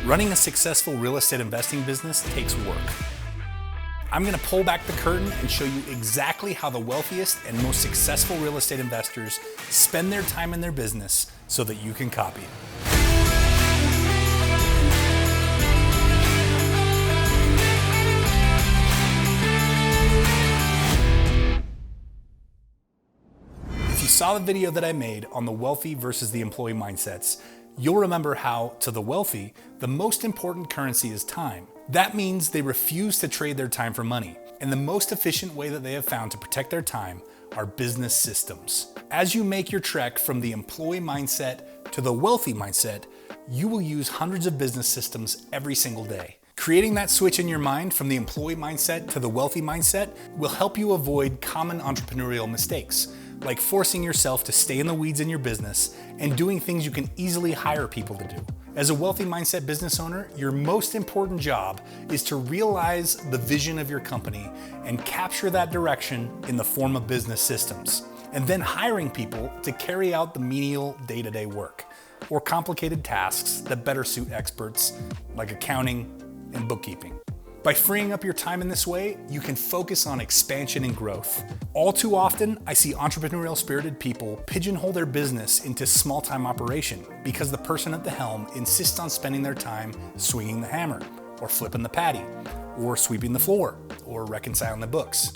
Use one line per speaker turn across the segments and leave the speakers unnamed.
Running a successful real estate investing business takes work. I'm going to pull back the curtain and show you exactly how the wealthiest and most successful real estate investors spend their time in their business so that you can copy it. If you saw the video that I made on the wealthy versus the employee mindsets, you'll remember how, to the wealthy, the most important currency is time. That means they refuse to trade their time for money, and the most efficient way that they have found to protect their time are business systems. As you make your trek from the employee mindset to the wealthy mindset, you will use hundreds of business systems every single day. Creating that switch in your mind from the employee mindset to the wealthy mindset will help you avoid common entrepreneurial mistakes, like forcing yourself to stay in the weeds in your business and doing things you can easily hire people to do. As a wealthy mindset business owner, your most important job is to realize the vision of your company and capture that direction in the form of business systems, and then hiring people to carry out the menial day-to-day work or complicated tasks that better suit experts like accounting and bookkeeping. By freeing up your time in this way, you can focus on expansion and growth. All too often, I see entrepreneurial spirited people pigeonhole their business into small-time operation because the person at the helm insists on spending their time swinging the hammer, or flipping the patty, or sweeping the floor, or reconciling the books,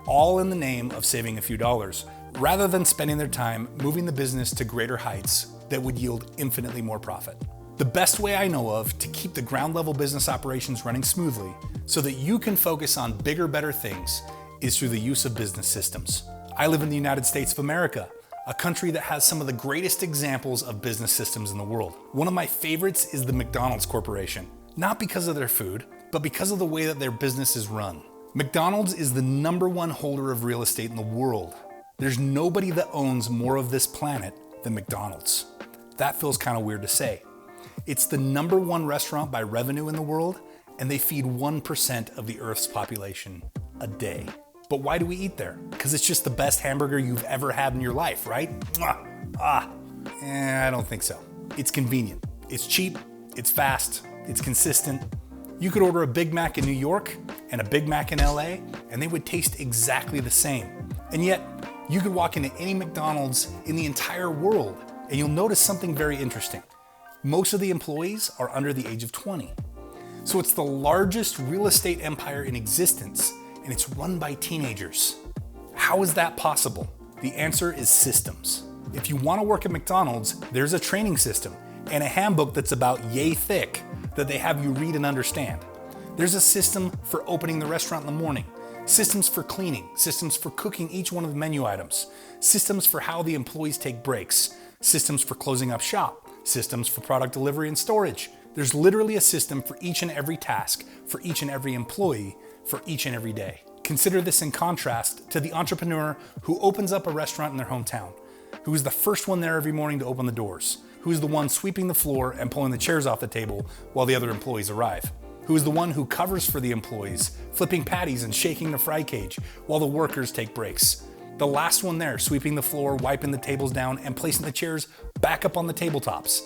all in the name of saving a few dollars, rather than spending their time moving the business to greater heights that would yield infinitely more profit. The best way I know of to keep the ground level business operations running smoothly so that you can focus on bigger, better things is through the use of business systems. I live in the United States of America, a country that has some of the greatest examples of business systems in the world. One of my favorites is the McDonald's Corporation, not because of their food, but because of the way that their business is run. McDonald's is the #1 holder of real estate in the world. There's nobody that owns more of this planet than McDonald's. That feels kind of weird to say. It's the #1 restaurant by revenue in the world, and they feed 1% of the Earth's population a day. But why do we eat there? Because it's just the best hamburger you've ever had in your life, right? I don't think so. It's convenient, it's cheap, it's fast, it's consistent. You could order a Big Mac in New York and a Big Mac in LA, and they would taste exactly the same. And yet, you could walk into any McDonald's in the entire world, and you'll notice something very interesting. Most of the employees are under the age of 20. So it's the largest real estate empire in existence, and it's run by teenagers. How is that possible? The answer is systems. If you want to work at McDonald's, there's a training system and a handbook that's about yay thick that they have you read and understand. There's a system for opening the restaurant in the morning, systems for cleaning, systems for cooking each one of the menu items, systems for how the employees take breaks, systems for closing up shop, systems for product delivery and storage. There's literally a system for each and every task, for each and every employee, for each and every day. Consider this in contrast to the entrepreneur who opens up a restaurant in their hometown, who is the first one there every morning to open the doors, who is the one sweeping the floor and pulling the chairs off the table while the other employees arrive, who is the one who covers for the employees, flipping patties and shaking the fry cage while the workers take breaks. The last one there, sweeping the floor, wiping the tables down, and placing the chairs back up on the tabletops,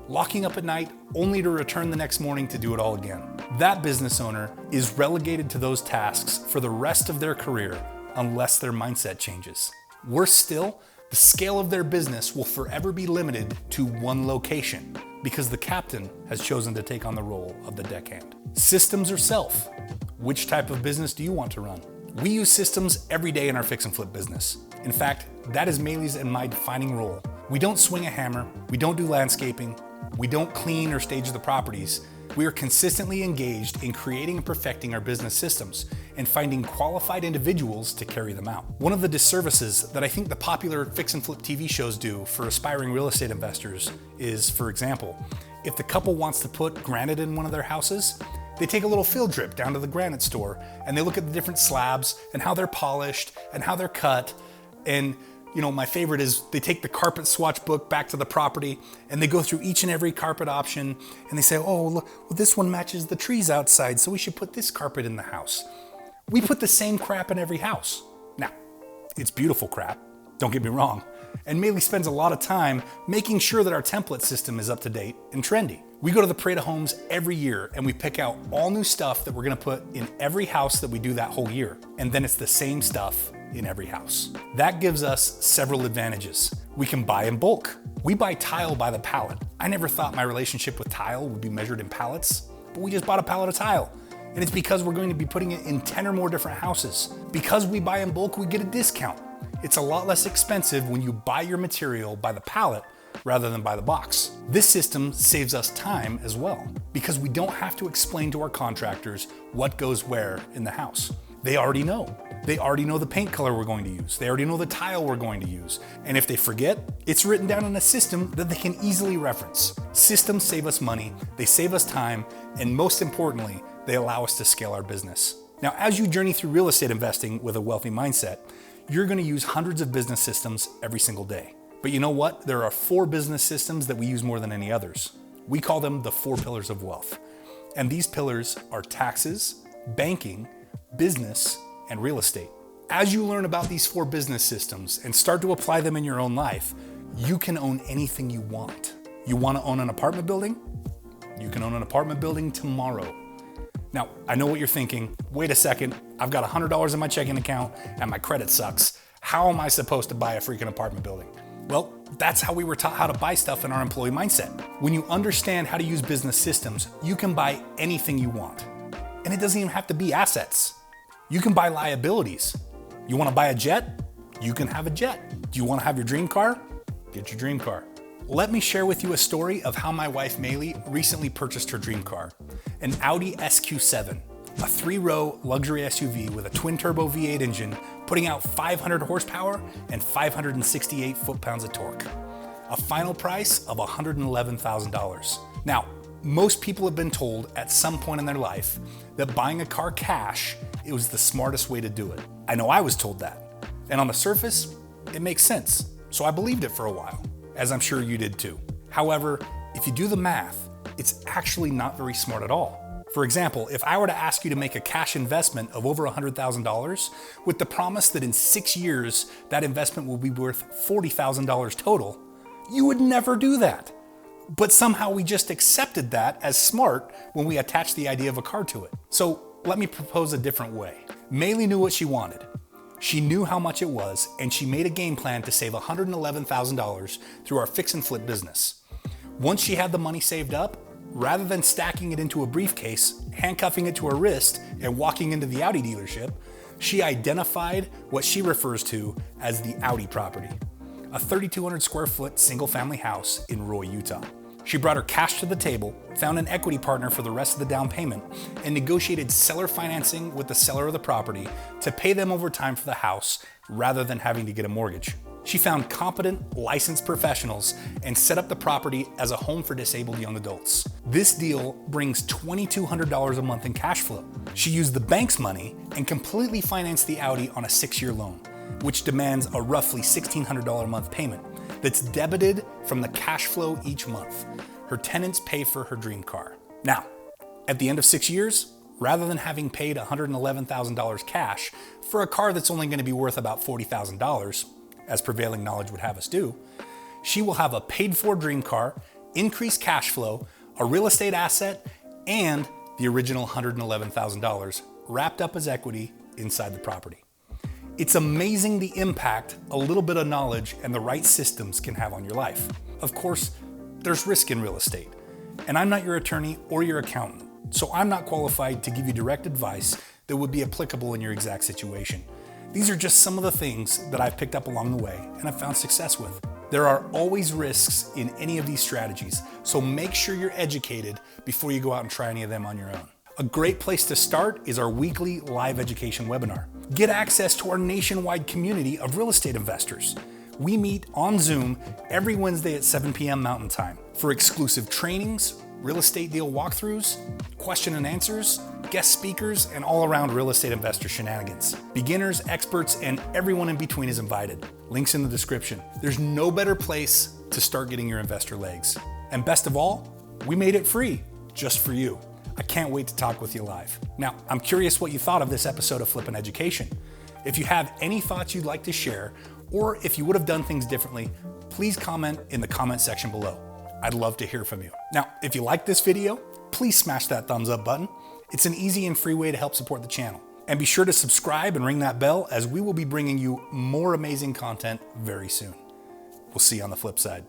locking up at night only to return the next morning to do it all again. That business owner is relegated to those tasks for the rest of their career unless their mindset changes. Worse still, the scale of their business will forever be limited to one location because the captain has chosen to take on the role of the deckhand. Systems or self? Which type of business do you want to run? We use systems every day in our fix and flip business. In fact, that is Maylee's and my defining role. We don't swing a hammer, we don't do landscaping, we don't clean or stage the properties. We are consistently engaged in creating and perfecting our business systems and finding qualified individuals to carry them out. One of the disservices that I think the popular fix and flip TV shows do for aspiring real estate investors is, for example, if the couple wants to put granite in one of their houses, they take a little field trip down to the granite store and they look at the different slabs and how they're polished and how they're cut. And my favorite is they take the carpet swatch book back to the property and they go through each and every carpet option and they say, oh, look, well, this one matches the trees outside, so we should put this carpet in the house. We put the same crap in every house. Now, it's beautiful crap, don't get me wrong, And Maylee spends a lot of time making sure that our template system is up to date and trendy. We go to the Parade of Homes every year and we pick out all new stuff that we're gonna put in every house that we do that whole year. And then it's the same stuff in every house. That gives us several advantages. We can buy in bulk. We buy tile by the pallet. I never thought my relationship with tile would be measured in pallets, but we just bought a pallet of tile. And it's because we're going to be putting it in 10 or more different houses. Because we buy in bulk, we get a discount. It's a lot less expensive when you buy your material by the pallet rather than by the box. This system saves us time as well, because we don't have to explain to our contractors what goes where in the house. They already know. They already know the paint color we're going to use. They already know the tile we're going to use. And if they forget, it's written down in a system that they can easily reference. Systems save us money, they save us time, and most importantly, they allow us to scale our business. Now, as you journey through real estate investing with a wealthy mindset, you're going to use hundreds of business systems every single day. But you know what? There are 4 business systems that we use more than any others. We call them the 4 pillars of wealth. And these pillars are taxes, banking, business, and real estate. As you learn about these 4 business systems and start to apply them in your own life, you can own anything you want. You want to own an apartment building? You can own an apartment building tomorrow. Now, I know what you're thinking. Wait a second, I've got $100 in my checking account and my credit sucks. How am I supposed to buy a freaking apartment building? Well, that's how we were taught how to buy stuff in our employee mindset. When you understand how to use business systems, you can buy anything you want. And it doesn't even have to be assets. You can buy liabilities. You want to buy a jet? You can have a jet. Do you want to have your dream car? Get your dream car. Let me share with you a story of how my wife Maylee recently purchased her dream car, an Audi SQ7, a 3-row luxury SUV with a twin-turbo V8 engine, putting out 500 horsepower and 568 foot-pounds of torque. A final price of $111,000. Now, most people have been told at some point in their life that buying a car cash, it was the smartest way to do it. I know I was told that. And on the surface, it makes sense. So I believed it for a while, as I'm sure you did too. However, if you do the math, it's actually not very smart at all. For example, if I were to ask you to make a cash investment of over $100,000 with the promise that in 6 years, that investment will be worth $40,000 total, you would never do that. But somehow we just accepted that as smart when we attached the idea of a car to it. So let me propose a different way. Maylee knew what she wanted. She knew how much it was, and she made a game plan to save $111,000 through our fix and flip business. Once she had the money saved up, rather than stacking it into a briefcase, handcuffing it to her wrist, and walking into the Audi dealership, she identified what she refers to as the Audi property, a 3,200 square foot single family house in Roy, Utah. She brought her cash to the table, found an equity partner for the rest of the down payment, and negotiated seller financing with the seller of the property to pay them over time for the house rather than having to get a mortgage. She found competent, licensed professionals and set up the property as a home for disabled young adults. This deal brings $2,200 a month in cash flow. She used the bank's money and completely financed the Audi on a 6-year loan, which demands a roughly $1,600 a month payment that's debited from the cash flow each month. Her tenants pay for her dream car. Now, at the end of 6 years, rather than having paid $111,000 cash for a car that's only going to be worth about $40,000, as prevailing knowledge would have us do, she will have a paid-for dream car, increased cash flow, a real estate asset, and the original $111,000 wrapped up as equity inside the property. It's amazing the impact a little bit of knowledge and the right systems can have on your life. Of course, there's risk in real estate, and I'm not your attorney or your accountant, so I'm not qualified to give you direct advice that would be applicable in your exact situation. These are just some of the things that I've picked up along the way and have found success with. There are always risks in any of these strategies, so make sure you're educated before you go out and try any of them on your own. A great place to start is our weekly live education webinar. Get access to our nationwide community of real estate investors. We meet on Zoom every Wednesday at 7 p.m. Mountain Time for exclusive trainings, real estate deal walkthroughs, question and answers, guest speakers, and all-around real estate investor shenanigans. Beginners, experts, and everyone in between is invited. Links in the description. There's no better place to start getting your investor legs. And best of all, we made it free, just for you. I can't wait to talk with you live. Now, I'm curious what you thought of this episode of Flippin' Education. If you have any thoughts you'd like to share, Or if you would have done things differently, please comment in the comment section below. I'd love to hear from you. Now, if you like this video, please smash that thumbs up button. It's an easy and free way to help support the channel. And be sure to subscribe and ring that bell, as we will be bringing you more amazing content very soon. We'll see you on the flip side.